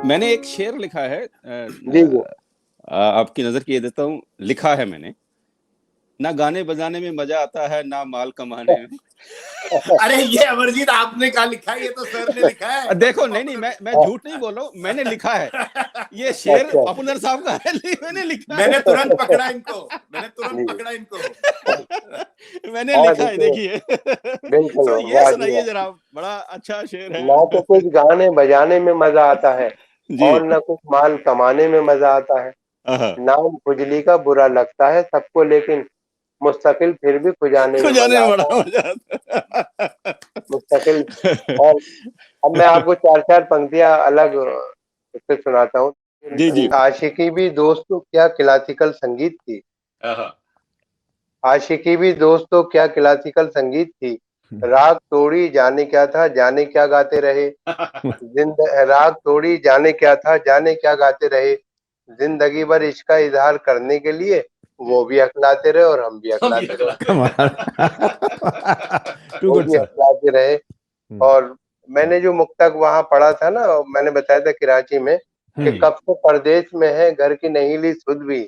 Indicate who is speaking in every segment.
Speaker 1: मैंने एक शेर लिखा है,
Speaker 2: जी जी।
Speaker 1: आपकी नजर किए देता हूँ। लिखा है मैंने, ना गाने बजाने में मजा आता है, ना माल कमाने में।
Speaker 3: अरे ये अमरजीत आपने कहा लिखा है? ये तो सर ने लिखा है।
Speaker 1: देखो, नहीं, मैं झूठ नहीं बोल रहा हूँ, मैंने लिखा है। ये शेर
Speaker 2: अच्छा।
Speaker 1: पॉपुलर साहब का है, मैंने लिखा
Speaker 3: मैंने
Speaker 1: है।
Speaker 3: तुरंत पकड़ा इनको।
Speaker 1: मैंने
Speaker 2: हाँ
Speaker 1: लिखा है, देखिए।
Speaker 2: बिल्कुल
Speaker 1: तो ये
Speaker 2: वाह जी
Speaker 1: सुनाइए
Speaker 2: वाह।
Speaker 1: जरा, बड़ा अच्छा शेर है।
Speaker 2: ना तो कुछ गाने बजाने में मजा आता है
Speaker 1: जी।
Speaker 2: और न कुछ माल कमाने में मजा आता है।
Speaker 1: हाँ,
Speaker 2: नाम खुजली का बुरा लगता है सबको, लेकिन मुस्तकिल फिर भी खुजाने में
Speaker 1: जाने
Speaker 2: मजा
Speaker 1: में बड़ा
Speaker 2: आता है।
Speaker 1: मजा आता
Speaker 2: मुस्तकिल।
Speaker 1: है।
Speaker 2: और अब मैं आपको चार चार पंक्तियां अलग उससे सुनाता हूँ।
Speaker 1: जी जी।
Speaker 2: आशिकी भी दोस्तों क्या क्लासिकल संगीत थी।
Speaker 3: हाँ।
Speaker 2: आशिकी भी दोस्तों क्या क्लासिकल संगीत थी। राग तोड़ी जाने क्या था, जाने क्या गाते रहे। राग तोड़ी जाने क्या था, जाने क्या गाते रहे। जिंदगी भर इश्क का इजहार करने के लिए वो भी हकलाते रहे और हम भी हकलाते रहे।
Speaker 4: टू
Speaker 2: वो
Speaker 4: गुड
Speaker 2: भी
Speaker 4: सर।
Speaker 2: हकलाते रहे। और मैंने जो मुक्तक वहां पढ़ा था ना, मैंने बताया था कराची में कि कब से परदेश में है, घर की नहीं ली सुध भी।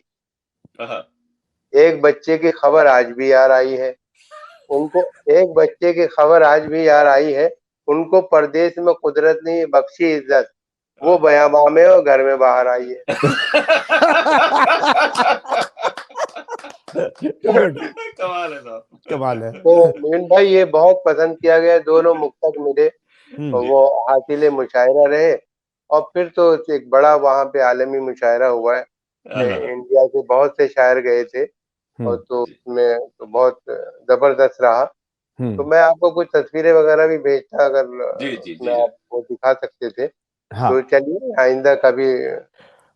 Speaker 2: एक बच्चे की खबर आज भी यार आई है उनको। एक बच्चे की खबर आज भी यार आई है उनको। परदेश में कुदरत ने बख्शी इज्जत, वो बयाबा में और घर में बाहर आई है।
Speaker 3: कमाल है साहब,
Speaker 4: कमाल है।
Speaker 2: तो मोइन भाई ये बहुत पसंद किया गया, दोनों मुक्तक मेरे वो हासिल मुशायरा रहे। और फिर तो एक बड़ा वहां पे आलमी मुशायरा हुआ है। इंडिया से बहुत से शायर गए थे और तो उसमें तो बहुत जबरदस्त रहा। तो मैं आपको कुछ तस्वीरें वगैरह भी भेजता, अगर उसमें आप वो दिखा सकते थे।
Speaker 4: हाँ।
Speaker 2: तो चलिए आइंदा कभी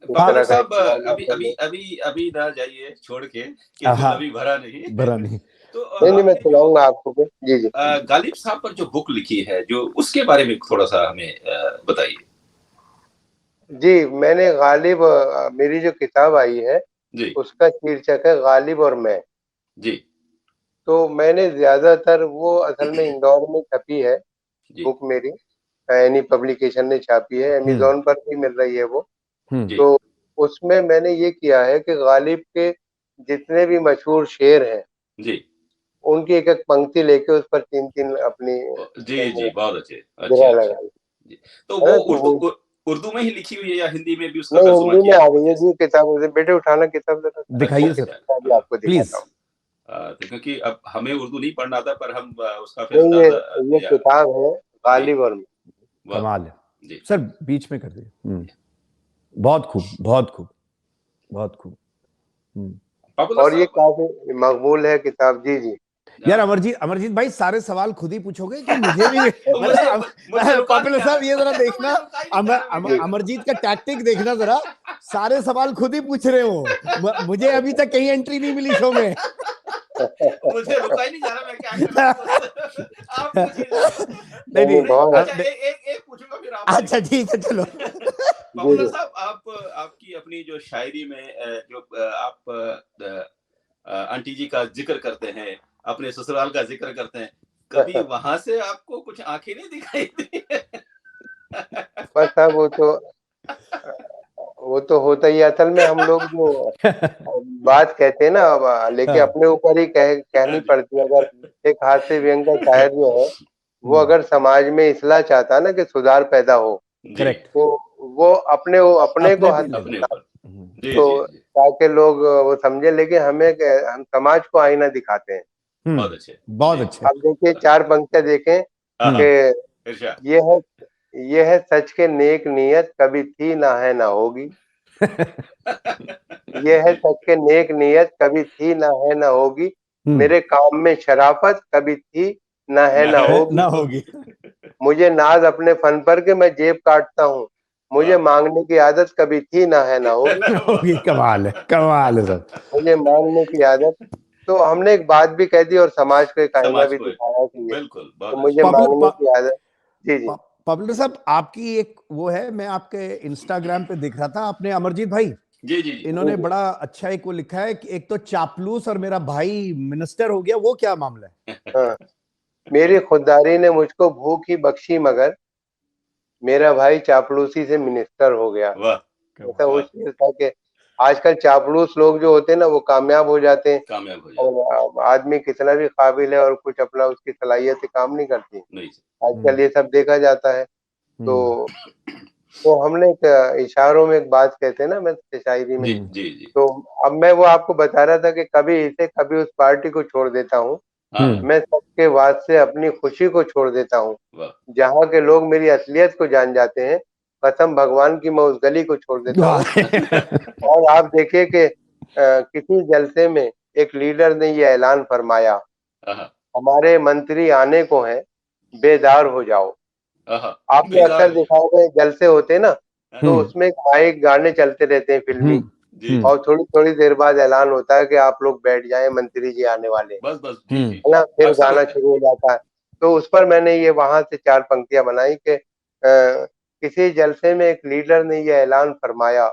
Speaker 2: इस
Speaker 3: पापा
Speaker 2: तरह का
Speaker 3: साहब
Speaker 2: इंतजाम
Speaker 3: अभी
Speaker 2: कर
Speaker 3: अभी
Speaker 2: लें।
Speaker 3: अभी अभी ना जाइए छोड़ के कि
Speaker 4: हाँ,
Speaker 3: अभी भरा नहीं।
Speaker 4: भरा नहीं।
Speaker 3: तो
Speaker 2: नहीं मैं
Speaker 3: आपने जो
Speaker 2: सुनाऊंगा आपको फिर। जी जी।
Speaker 3: गालिब साहब पर जो बुक लिखी है, जो उसके बारे में थोड़ा सा हमें बताइए।
Speaker 2: जी मैंने गालिब मेरी जो किताब आई है
Speaker 3: जी
Speaker 2: उसका शीर्षक है गालिब और मैं।
Speaker 3: जी
Speaker 2: तो मैंने ज्यादातर वो असल में इंदौर में छपी है
Speaker 3: जी
Speaker 2: बुक मेरी। एनी पब्लिकेशन ने छापी है, अमेजोन पर भी मिल रही है वो।
Speaker 3: जी
Speaker 2: तो उसमें मैंने ये किया है कि गालिब के जितने भी मशहूर शेर हैं
Speaker 3: जी
Speaker 2: उनकी एक एक पंक्ति लेके उस पर तीन तीन अपनी
Speaker 3: जी जी, बहुत अच्छे, अच्छे
Speaker 2: गिरा
Speaker 3: अच्छे।
Speaker 2: लगा।
Speaker 3: जी, तो
Speaker 2: है
Speaker 3: वो
Speaker 2: ना, तो वो
Speaker 3: उर्दू में ही लिखी हुई है या हिंदी में भी उसका
Speaker 2: नहीं
Speaker 3: तर्जुमा
Speaker 2: हिंदी में
Speaker 3: किया
Speaker 2: आ
Speaker 3: है?
Speaker 2: गई है जी किताब। उसे बेटे उठाना किताब जरा,
Speaker 3: अच्छा
Speaker 4: दिखाइए सर,
Speaker 3: अच्छा,
Speaker 2: भी आपको
Speaker 4: प्लीज।
Speaker 2: दिखाता हूँ।
Speaker 3: तो क्योंकि अब हमें उर्दू नहीं पढ़ना था, पर हम उसका फिर
Speaker 2: नहीं
Speaker 3: अंदाजा
Speaker 2: ये
Speaker 3: या
Speaker 2: किताब है
Speaker 3: जी
Speaker 2: गालिब और मैं।
Speaker 3: बहुत
Speaker 4: कमाल है
Speaker 3: जी।
Speaker 4: सर, बीच में कर दिए। बहुत खूब, बहुत खूब, बहुत खूब।
Speaker 3: पॉपुलर
Speaker 2: और ये
Speaker 3: साहब
Speaker 2: काफी मकबूल है किताब। जी जी।
Speaker 4: यार अमरजीत, अमरजीत भाई सारे सवाल खुद ही पूछोगे कि मुझे भी
Speaker 3: मुझे मुझे रुका नहीं
Speaker 4: पॉपुलर
Speaker 3: जा
Speaker 4: साहब ये जरा
Speaker 3: रहा।
Speaker 4: देखना,
Speaker 3: मुझे रुका ही नहीं जा रहा, मैं क्या
Speaker 4: अमरजीत का टैक्टिक देखना जरा। सारे सवाल खुद ही पूछ रहे हो, मुझे अभी तक कहीं एंट्री नहीं मिली शो में।
Speaker 3: मुझे रुका ही नहीं जा रहा, मैं क्या करूं। आप पूछिए जरा।
Speaker 4: नहीं
Speaker 2: नहीं
Speaker 4: नहीं,
Speaker 2: बहुत
Speaker 3: अच्छा एक पूछूंगा फिर आप
Speaker 4: अच्छा ठीक है चलो।
Speaker 2: जी
Speaker 3: पॉपुलर
Speaker 2: जी।
Speaker 3: साहब, आप आपकी अपनी जो शायरी में जो आप आंटी जी का जिक्र करते हैं, अपने ससुराल का जिक्र करते हैं, कभी वहां से आपको कुछ आंखें नहीं दिखाई दी?
Speaker 2: बस अब वो तो होता ही है। असल में हम लोग जो बात कहते हैं ना, अब लेके
Speaker 4: हाँ,
Speaker 2: अपने ऊपर ही कहनी
Speaker 3: जी
Speaker 2: पड़ती है। अगर एक हास्य व्यंग का शायर जो है वो अगर समाज में इस्लाह चाहता है ना कि सुधार पैदा हो,
Speaker 3: जी,
Speaker 4: करेक्ट।
Speaker 2: तो वो अपने को
Speaker 4: अपने पे
Speaker 2: हाथ
Speaker 4: ले लो।
Speaker 3: अपने ऊपर। जी
Speaker 2: तो
Speaker 3: जी जी,
Speaker 2: ताकि लोग वो समझे। लेकिन हम समाज को आईना दिखाते हैं।
Speaker 3: बहुत अच्छे।
Speaker 4: बहुत
Speaker 3: जी
Speaker 4: अच्छे।
Speaker 2: अब देखिए चार पंक्तियां देखें
Speaker 3: हाँ,
Speaker 2: कि
Speaker 3: इरशाद।
Speaker 2: ये है सच के नेक नीयत कभी थी ना है ना होगी। ये है सच के नेक नीयत कभी थी ना है ना होगी। मेरे काम में शराफत कभी थी ना है ना
Speaker 4: ना
Speaker 2: होगी।
Speaker 4: होगी।
Speaker 2: मुझे नाज अपने फन पर के मैं जेब काटता हूँ। मुझे मांगने की आदत कभी थी ना है ना होगी।
Speaker 4: होगी, कमाल है सर।
Speaker 2: मुझे मांगने की आदत। तो हमने एक बात भी कह दी और समाज को एक आईना
Speaker 3: समाज
Speaker 2: भी
Speaker 3: को
Speaker 2: दिखाया कि
Speaker 3: बिल्कुल,
Speaker 2: तो
Speaker 3: बहुत
Speaker 2: मुझे
Speaker 3: अच्छे।
Speaker 2: मांगने की आदत। जी जी।
Speaker 4: पॉपुलर साहब आपकी एक वो है, मैं आपके इंस्टाग्राम पे देख रहा था, आपने अमरजीत भाई
Speaker 3: जी जी जी,
Speaker 4: इन्होंने बड़ा अच्छा एक वो लिखा है कि एक तो चापलूस और मेरा भाई मिनिस्टर हो गया, वो क्या मामला है?
Speaker 2: हाँ, मेरी खुददारी ने मुझको भूख ही बख्शी, मगर मेरा भाई चापलूसी से मिनिस्टर हो गया। ऐसा वो शेर था कि आजकल चापलूस लोग जो होते हैं ना वो कामयाब हो जाते हैं,
Speaker 3: कामयाब हो जाते
Speaker 2: और आदमी कितना भी काबिल है और कुछ अपना उसकी सलाहियत से काम नहीं करती।
Speaker 3: नहीं।
Speaker 2: आजकल ये सब देखा जाता है। तो हमने इशारों में एक बात कहते हैं ना, मैं शायरी में,
Speaker 3: जी जी जी।
Speaker 2: तो अब मैं वो आपको बता रहा था कि कभी इसे कभी उस पार्टी को छोड़ देता हूँ, मैं सबके वाद से अपनी खुशी को छोड़ देता हूँ, जहाँ के लोग मेरी असलियत को जान जाते हैं, कसम भगवान की मैं उस गली को छोड़ देता हूँ। और आप देखिए कि किसी जलसे में एक लीडर ने ये ऐलान फरमाया, हमारे मंत्री आने को हैं, बेदार हो जाओ। आपने अक्सर देखा होगा जलसे होते हैं ना, तो उसमें माइक गाने चलते रहते हैं फिल्मी, और थोड़ी थोड़ी देर बाद ऐलान होता है कि आप लोग बैठ जाएं, मंत्री जी आने वाले,
Speaker 3: बस बस
Speaker 2: है ना, फिर गाना शुरू हो जाता है। तो उस पर मैंने ये वहां से 4 पंक्तियां बनाई कि किसी जलसे में एक लीडर ने ये ऐलान फरमाया,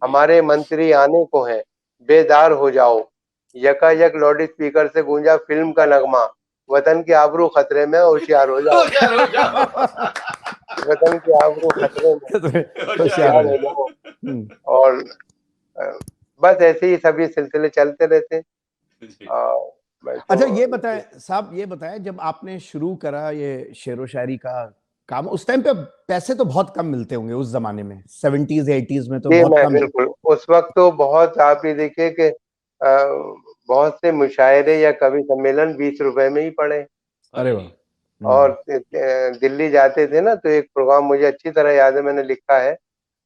Speaker 2: हमारे मंत्री आने को हैं, बेदार हो जाओ। यकायक लाउड स्पीकर से गूंजा फिल्म का नगमा, वतन की आबरू खतरे में, होशियार हो जाओ। वतन की आबरू खतरे में, होशियार हो जाओ। और बस ऐसे ही सभी सिलसिले चलते रहते हैं।
Speaker 4: अच्छा ये बताएं साहब, ये बताएं जब आपने शुरू करा ये शेरो शायरी का काम, उस टाइम पे पैसे तो बहुत कम मिलते होंगे उस जमाने में, 70s 80s में तो
Speaker 2: जी,
Speaker 4: बहुत
Speaker 2: मैं
Speaker 4: कम।
Speaker 2: बिल्कुल उस वक्त तो बहुत, आप ये देखिए कि बहुत से मुशायरे या कवि सम्मेलन 20 रुपए में ही पड़े।
Speaker 4: अरे वाह।
Speaker 2: और दिल्ली जाते थे ना, तो एक प्रोग्राम मुझे अच्छी तरह याद है, मैंने लिखा है,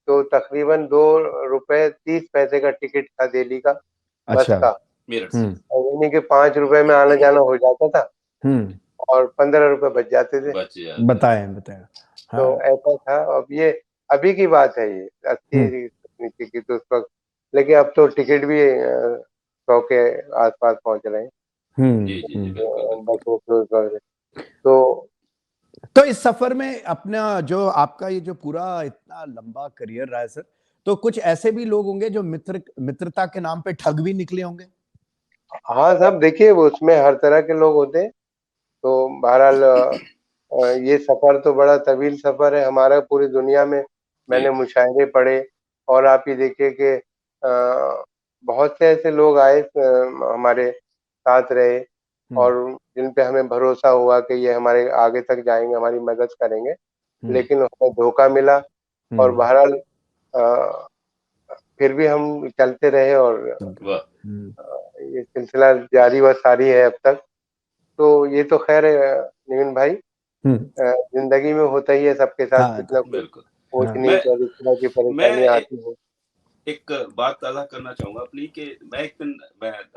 Speaker 2: तो तकरीबन 2 रुपए 30 पैसे का टिकट था दिल्ली का, बस का, और यानी कि 5 रुपए में आना जाना हो जाता था, और 15 रुपए बच जाते थे।
Speaker 4: बताएं।
Speaker 2: तो ऐसा था। अब ये अभी की बात है, ये 80 की तो उस वक्त, लेकिन अब तो टिकट भी 100 के आसपास पहुंच रहे हैं।
Speaker 3: जी जी जी बिल्कुल।
Speaker 2: तो
Speaker 4: इस सफर में अपना जो आपका ये जो पूरा इतना लंबा करियर रहा है सर, तो कुछ ऐसे भी लोग होंगे जो मित्रता के नाम पे ठग भी निकले होंगे?
Speaker 2: हाँ साहब, देखिए वो उसमें हर तरह के लोग होते हैं। तो बहरहाल ये सफर तो बड़ा तवील सफर है हमारा, पूरी दुनिया में मैंने मुशायरे पढ़े, और आप ये देखिए कि बहुत से ऐसे लोग आए, हमारे साथ रहे, और जिन पे हमें भरोसा हुआ कि ये हमारे आगे तक जाएंगे, हमारी मदद करेंगे, लेकिन उसमें धोखा मिला। और बहरहाल फिर भी हम चलते रहे, और ये सिलसिला जारी व सारी है अब तक। तो ये तो खैर निविन भाई, जिंदगी में होता ही है सबके साथ, कुछ ना कुछ ऊंच नीच और इस तरह की परेशानियां आती हैं।
Speaker 3: एक बात ताज़ा करना चाहूंगा अपनी, कि मैं एक दिन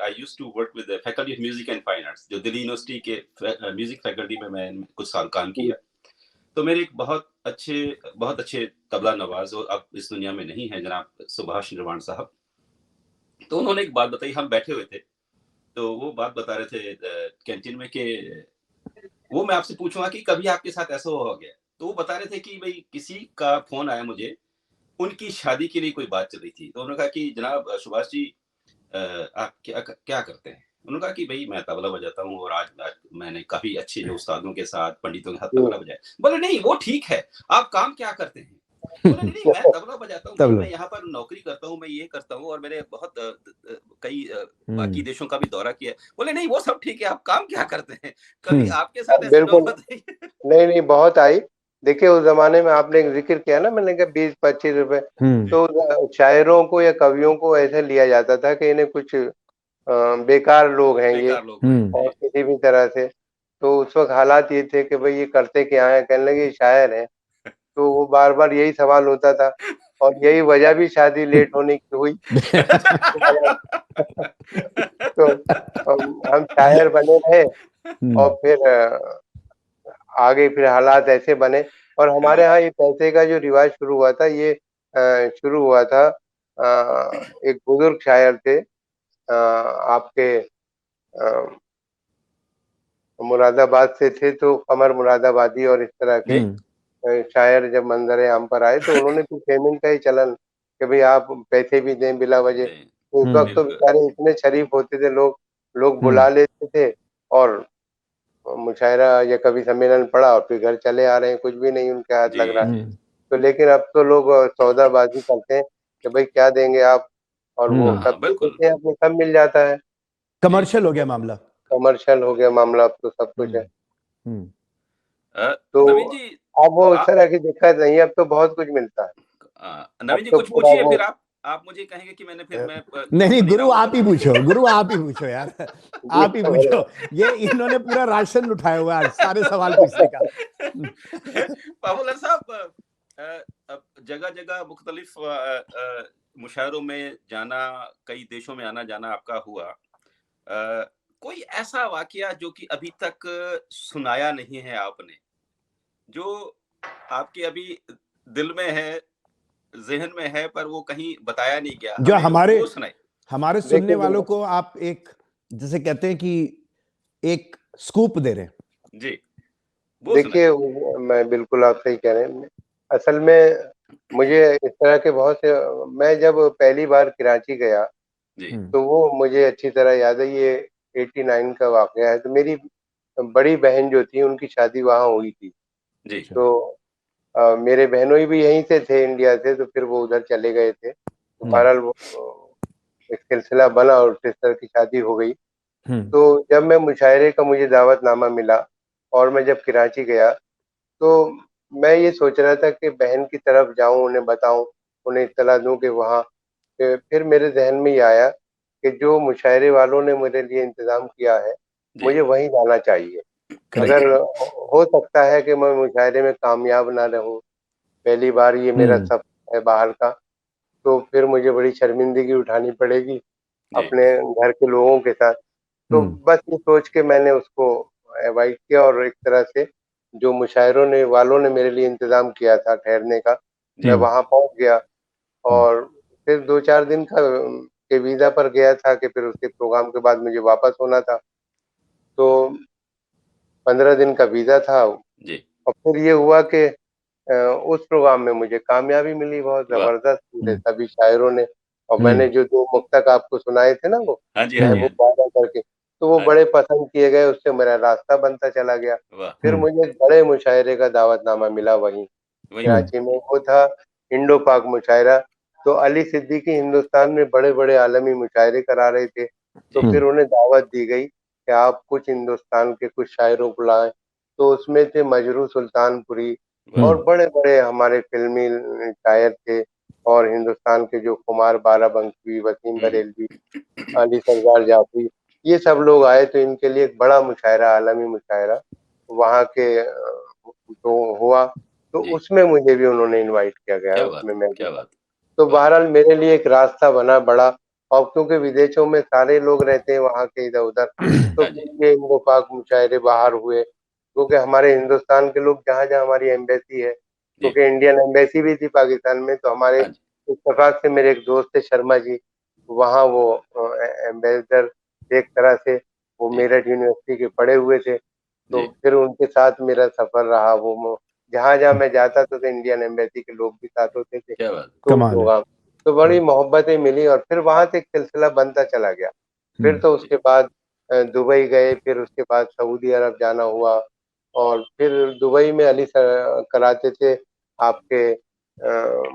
Speaker 3: I used to work with faculty of music and fine arts, जो दिल्ली यूनिवर्सिटी के म्यूजिक फैकल्टी में मैं कुछ साल काम किया। तो मेरे एक बहुत अच्छे तबला नवाज, और अब इस दुनिया में नहीं है, जनाब सुभाष निर्वाण साहब। तो उन्होंने एक बात बताई, हम बैठे हुए थे, तो वो बात बता रहे थे कैंटीन में कि वो मैं आपसे पूछूंगा कि कभी आपके साथ ऐसा हो गया। तो वो बता रहे थे कि भाई किसी का फोन आया मुझे, उनकी शादी के लिए कोई बात चल रही थी। तो उन्होंने कहा कि जनाब सुभाष जी, आप क्या करते हैं? उन्होंने कहा कि भाई मैं तबला बजाता हूँ, और आज मैंने काफी अच्छे जो उस्तादों के साथ, पंडितों के साथ तबला बजाया। बोले नहीं वो ठीक है, आप काम क्या करते हैं? बोले नहीं मैं तबला बजाता हूँ, मैं यहाँ पर नौकरी करता हूँ, मैं ये करता हूँ, और मैंने बहुत कई बाकी देशों का भी दौरा किया। बोले नहीं वो सब ठीक है, आप काम क्या करते हैं? कभी आपके साथ ऐसी नौबत आई?
Speaker 2: नहीं, बहुत आई। देखिए उस जमाने में आपने एक जिक्र किया ना, मैंने कहा 20-25 रुपए, तो शायरों को या कवियों को ऐसे लिया जाता था कि इन्हें कुछ बेकार लोग हैं ये, और किसी भी तरह से। तो उस वक्त हालात ये थे कि भाई ये करते क्या है, कहने लगे शायर है। तो वो बार बार यही सवाल होता था, और यही वजह भी शादी लेट होने की हुई। तो हम शायर बने रहे, और फिर आगे फिर हालात ऐसे बने। और हमारे यहाँ ये पैसे का जो रिवाज शुरू हुआ था, ये शुरू हुआ था, एक बुजुर्ग शायर थे, आपके मुरादाबाद से थे, तो कमर मुरादाबादी और इस तरह के शायर जब मंजर आम पर आए, तो उन्होंने तो पेमेंट का ही चलन कि भाई आप पैसे भी दें बिला वजह। तो उस वक्त तो बेचारे इतने शरीफ होते थे, लोग बुला लेते थे, और मुशायरा या कवि सम्मेलन पड़ा, और फिर घर चले आ रहे हैं, कुछ भी नहीं उनके हाथ लग रहा है। तो लेकिन अब तो लोग सौदाबाजी करते हैं कि भाई क्या देंगे आप, और वो सब देते हैं, अपने सब मिल जाता है,
Speaker 4: कमर्शियल हो गया मामला,
Speaker 2: कमर्शियल हो गया मामला, अब तो सब कुछ है। तो
Speaker 3: नवीन जी,
Speaker 2: अब वो उस तरह की दिक्कत नहीं है, अब तो बहुत कुछ मिलता है।
Speaker 3: नवीन जी
Speaker 2: तो
Speaker 3: कुछ पूछिए, फिर आप मुझे कहेंगे कि मैं
Speaker 4: नहीं गुरु आप ही पूछो, गुरु आप ही पूछो यार, आप ही पूछो, ये इन्होंने पूरा राशन उठाया हुआ है सारे सवाल पूछने का।
Speaker 3: पावलर साहब, जगह जगह मुख्तलिफ मुशायरों में जाना, कई देशों में आना जाना आपका हुआ, कोई ऐसा वाकया जो कि अभी तक सुनाया नहीं है आपने, जो आपके अभी दिल में है, ज़हन में है, पर वो कहीं बताया नहीं गया,
Speaker 4: जो हमारे सुनने वालों को आप एक, जैसे कहते हैं कि एक स्कूप दे रहे हैं
Speaker 3: जी।
Speaker 2: देखिए, मैं बिल्कुल आप सही कह रहे हैं। असल में मुझे इस तरह के बहुत से, मैं जब पहली बार कराची गया तो वो मुझे अच्छी तरह याद है, ये 89 का वाकया है। तो मेरी बड़ी बहन जो थी उनकी शादी वहाँ हुई थी
Speaker 3: जी।
Speaker 2: तो मेरे बहनोई भी यहीं से थे, इंडिया से, तो फिर वो उधर चले गए थे, तो बहरहाल वो एक सिलसिला बना और सिस्टर की शादी हो गई। तो जब मैं मुशायरे का मुझे दावतनामा मिला और मैं जब कराची गया तो मैं ये सोच रहा था कि बहन की तरफ जाऊं, उन्हें बताऊं, उन्हें इत्तला दूं कि वहाँ, फिर मेरे जहन में ये आया कि जो मुशायरे वालों ने मेरे लिए इंतजाम किया है मुझे वहीं जाना चाहिए। अगर हो सकता है कि मैं मुशायरे में कामयाब ना रहूं, पहली बार ये मेरा सफर है बाहर का, तो फिर मुझे बड़ी शर्मिंदगी उठानी पड़ेगी अपने घर के लोगों के साथ। तो बस ये सोच के मैंने उसको अवॉइड किया और एक तरह से जो मुशायरों ने वालों ने मेरे लिए इंतजाम किया था ठहरने का, मैं वहां पहुंच गया और फिर 2-4 दिन का के वीजा पर गया था कि फिर उसके प्रोग्राम के बाद मुझे वापस होना था। तो 15 दिन का वीजा था और फिर ये हुआ कि उस प्रोग्राम में मुझे कामयाबी मिली बहुत जबरदस्त, मुझे सभी शायरों ने, और मैंने जो 2 मुक्तक आपको सुनाए थे ना, वो महबूब वादा करके, तो वो बड़े पसंद किए गए, उससे मेरा रास्ता बनता चला गया। फिर मुझे बड़े मुशायरे का दावतनामा मिला वहीं कराची में, वो था इंडो पाक मुशायरा। तो अली सिद्दीकी हिंदुस्तान में बड़े बड़े आलमी मुशायरे करा रहे थे, तो फिर उन्हें दावत दी गई कि आप कुछ हिंदुस्तान के कुछ शायरों को लाएं। तो उसमें थे मजरू सुल्तानपुरी और बड़े बड़े हमारे फिल्मी शायर थे, और हिंदुस्तान के जो कुमार बाराबंकी, वसीम बरेलवी, अली सरदार जाफरी, ये सब लोग आए। तो इनके लिए एक बड़ा मुशायरा, आलमी मुशायरा वहाँ के तो हुआ, तो उसमें मुझे भी उन्होंने इनवाइट किया गया, उसमें मैं गया। तो बहरहाल मेरे लिए एक रास्ता बना बड़ा, और क्योंकि विदेशों में सारे लोग रहते हैं वहाँ के इधर उधर, तो ये इंडो पाक मुशायरे बाहर हुए, क्योंकि हमारे हिंदुस्तान के लोग जहाँ जहाँ हमारी एम्बेसी है, क्योंकि इंडियन एम्बेसी भी थी पाकिस्तान में, तो हमारे इत्तेफाक से मेरे एक दोस्त थे शर्मा जी, वहाँ वो एम्बेसडर एक तरह से, वो मेरठ यूनिवर्सिटी के पढ़े हुए थे, तो फिर उनके साथ मेरा सफर रहा। वो जहाँ जहाँ मैं जाता था तो इंडियन एम्बेसी के लोग भी साथ होते थे, तो प्रोग्राम, तो बड़ी मोहब्बतें मिली और फिर वहां से एक सिलसिला बनता चला गया। फिर तो उसके बाद दुबई गए, फिर उसके बाद सऊदी अरब जाना हुआ, और फिर दुबई में अली सर कराते थे आपके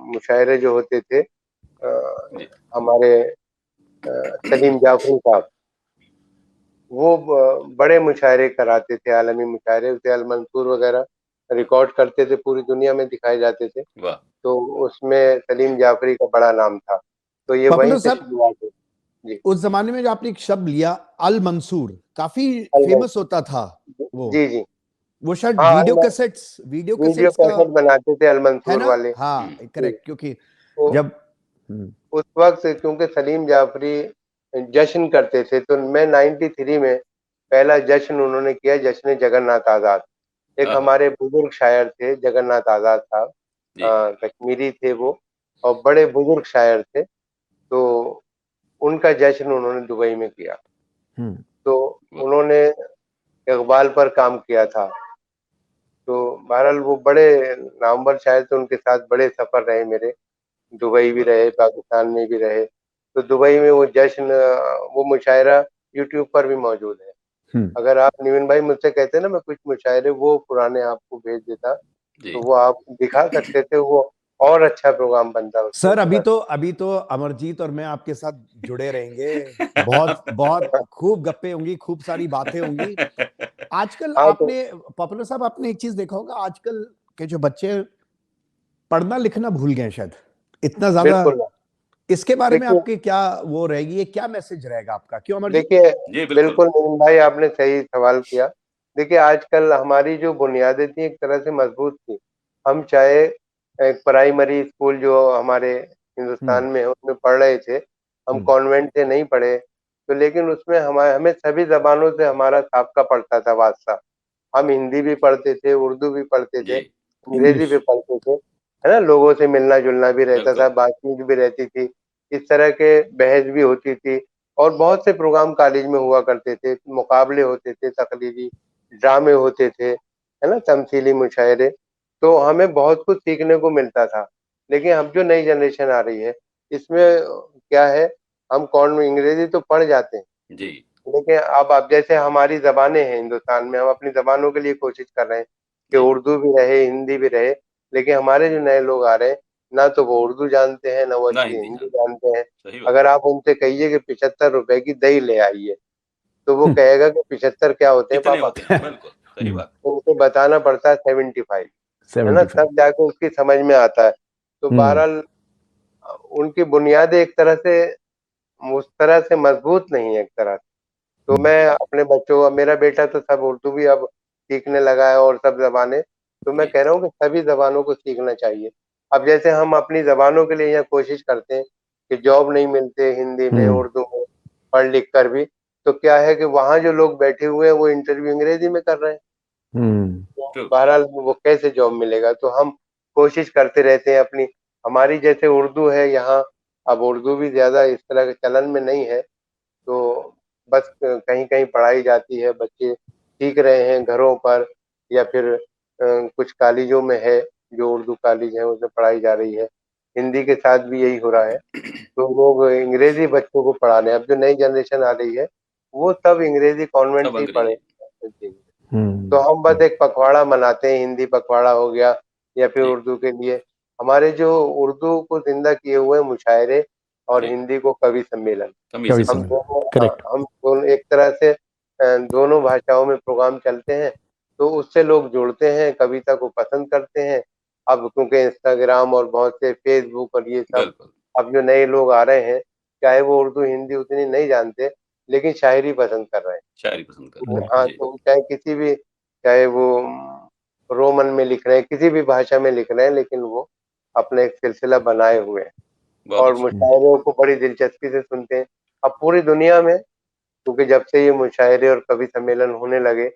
Speaker 2: मुशायरे जो होते थे, हमारे सलीम जाफरी साहब, वो बड़े मुशायरे कराते थे, आलमी मुशायरे थे, अल मंसूर वगैरह रिकॉर्ड करते थे, पूरी दुनिया में दिखाए जाते थे। तो उसमें सलीम जाफरी का बड़ा नाम था, तो ये वहीं से शुरुआत हुई। जी,
Speaker 4: उस जमाने में जो आपने एक शब्द लिया अल मंसूर, काफी फेमस होता था वो।
Speaker 2: जी जी,
Speaker 4: वो शायद
Speaker 2: हाँ,
Speaker 4: वीडियो कैसेट्स
Speaker 2: कैसेट बनाते थे अल मंसूर वाले।
Speaker 4: हाँ करेक्ट, क्योंकि
Speaker 2: तो
Speaker 4: जब
Speaker 2: उस वक्त क्योंकि सलीम जाफरी जश्न करते थे, तो मैं 93 में पहला जश्न उन्होंने किया, जश्न जगन्नाथ आजाद। एक हमारे बुजुर्ग शायर थे जगन्नाथ आजाद साहब, कश्मीरी थे वो, और बड़े बुजुर्ग शायर थे, तो उनका जश्न उन्होंने दुबई में किया। तो उन्होंने इकबाल पर काम किया था, तो बहरहाल वो बड़े नामवर शायर थे, उनके साथ बड़े सफर रहे मेरे, दुबई भी रहे, पाकिस्तान में भी रहे। तो दुबई में वो जश्न, वो मुशायरा यूट्यूब पर भी मौजूद है। अगर आप निविन भाई मुझसे कहते ना, मैं कुछ मुशायरे वो पुराने आपको भेज देता, तो वो आप दिखा सकते थे, वो और अच्छा प्रोग्राम बनता है।
Speaker 4: सर अभी तो अमरजीत और मैं आपके साथ जुड़े रहेंगे, बहुत बहुत खूब गप्पे होंगी, खूब सारी बातें होंगी। आजकल आपने पॉपुलर साहब, आपने एक चीज देखा होगा, आजकल के जो बच्चे पढ़ना लिखना भूल गए शायद इतना ज्यादा। इसके बारे में आपके क्या वो रहेगी, ये क्या मैसेज रहेगा आपका? क्यों अमरजीत?
Speaker 2: देखिए बिल्कुल नवीन भाई, आपने सही सवाल किया। देखिए आजकल हमारी जो बुनियादें थी एक तरह से मजबूत थी। हम चाहे एक प्राइमरी स्कूल जो हमारे हिंदुस्तान में है उसमें पढ़ रहे थे, हम कॉन्वेंट से नहीं पढ़े तो, लेकिन उसमें हमें सभी जबानों से हमारा साबका पड़ता था वास्ता। हम हिंदी भी पढ़ते थे, उर्दू भी पढ़ते थे, अंग्रेजी भी पढ़ते थे, है ना। लोगों से मिलना जुलना भी रहता था, बातचीत भी रहती थी, इस तरह के बहस भी होती थी। और बहुत से प्रोग्राम कॉलेज में हुआ करते थे, मुकाबले होते थे, तकरीरी ड्रामे होते थे, है ना, तमसीली मुशायरे। तो हमें बहुत कुछ सीखने को मिलता था। लेकिन अब जो नई जनरेशन आ रही है इसमें क्या है, हम कौन अंग्रेजी तो पढ़ जाते हैं
Speaker 3: जी,
Speaker 2: लेकिन अब जैसे हमारी जबानें हैं हिंदुस्तान में, हम अपनी जबानों के लिए कोशिश कर रहे हैं कि उर्दू भी रहे, हिंदी भी रहे। लेकिन हमारे जो नए लोग आ रहे हैं, ना तो वो उर्दू जानते हैं, ना वो अच्छी हिंदी जानते हैं। अगर आप उनसे कहिए कि 75 रुपए की दही ले आइए, तो वो कहेगा कि 75 क्या होते हैं पापा?
Speaker 3: बिल्कुल सही बात।
Speaker 2: तो उनको बताना पड़ता है 75, है ना, तब जाके उसकी समझ में आता है। तो बहरहाल उनकी बुनियादें एक तरह से उस तरह से मजबूत नहीं है एक तरह से। तो मैं अपने बच्चों का, मेरा बेटा तो सब उर्दू भी अब सीखने लगा है और सब जबानें, तो मैं कह रहा हूँ कि सभी जबानों को सीखना चाहिए। अब जैसे हम अपनी जबानों के लिए यहाँ कोशिश करते हैं कि जॉब नहीं मिलते हिंदी में उर्दू में पढ़ लिख कर भी, तो क्या है कि वहाँ जो लोग बैठे हुए हैं वो इंटरव्यू अंग्रेजी में कर रहे हैं। तो बहरहाल वो कैसे जॉब मिलेगा? तो हम कोशिश करते रहते हैं अपनी, हमारी जैसे उर्दू है यहाँ, अब उर्दू भी ज्यादा इस तरह के चलन में नहीं है, तो बस कहीं कहीं पढ़ाई जाती है, बच्चे सीख रहे हैं घरों पर, या फिर कुछ कॉलेजों में है, जो उर्दू कॉलेज है उसमें पढ़ाई जा रही है। हिंदी के साथ भी यही हो रहा है, तो लोग अंग्रेजी बच्चों को पढ़ा रहे हैं। अब जो नई जनरेशन आ रही है वो सब अंग्रेजी कॉन्वेंट से ही पढ़े। तो हम बस एक पखवाड़ा मनाते हैं, हिंदी पखवाड़ा हो गया, या फिर उर्दू के लिए हमारे जो उर्दू को जिंदा किए हुए मुशायरे और हिंदी को कवि सम्मेलन, हम दोनों एक तरह से दोनों भाषाओं में प्रोग्राम चलते हैं, तो उससे लोग जुड़ते हैं, कविता को पसंद करते हैं। अब क्योंकि इंस्टाग्राम और बहुत से फेसबुक और ये सब, अब जो नए लोग आ रहे हैं, चाहे वो उर्दू हिंदी उतनी नहीं जानते, लेकिन शायरी पसंद कर रहे हैं। हाँ, तो चाहे किसी भी, चाहे वो रोमन में लिख रहे हैं, किसी भी भाषा में लिख रहे हैं, लेकिन वो अपना एक सिलसिला बनाए हुए हैं और मुशायरों को बड़ी दिलचस्पी से सुनते हैं। अब पूरी दुनिया में, क्योंकि जब से ये मुशायरे और कवि सम्मेलन होने लगे,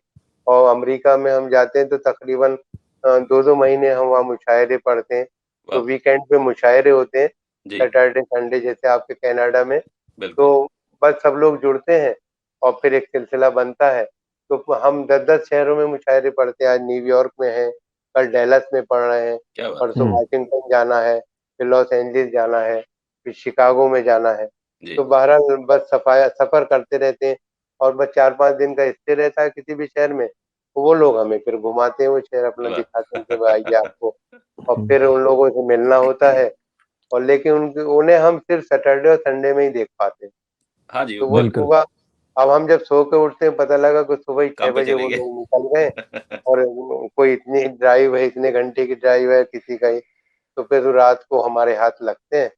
Speaker 2: और अमेरिका में हम जाते हैं तो तकरीबन 2-2 महीने हम वहाँ मुशायरे पढ़ते हैं। तो वीकेंड पे मुशायरे होते हैं, सैटरडे संडे जैसे आपके कनाडा में। तो बस सब लोग जुड़ते हैं और फिर एक सिलसिला बनता है। तो हम 10-10 शहरों में मुशायरे पढ़ते हैं। आज न्यूयॉर्क में हैं, कल डैलस में पढ़ रहे हैं, परसों वाशिंगटन जाना है, फिर लॉस एंजलिस जाना है, फिर शिकागो में जाना है। तो बहरहाल बस सफर करते रहते हैं, और बस 4-5 दिन का स्टे रहता है किसी भी शहर में। तो वो लोग हमें फिर घुमाते हैं, वो शहर अपना दिखाते हैं कि आइए आपको, और फिर उन लोगों से मिलना होता है। और लेकिन उन्हें हम सिर्फ सैटरडे और संडे में ही देख पाते हैं। तो वो सुबह, अब हम जब सो के उठते हैं पता लगा कि सुबह ही 6 बजे वो लोग निकल गए, और कोई इतनी ड्राइव है, इतने घंटे की ड्राइव है किसी का ही, तो फिर रात को हमारे हाथ लगते हैं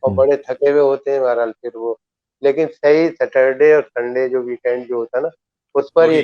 Speaker 2: और बड़े थके हुए होते हैं बहरहाल फिर वो। लेकिन सही सैटरडे और संडे जो वीकेंड जो होता है ना, उस पर ये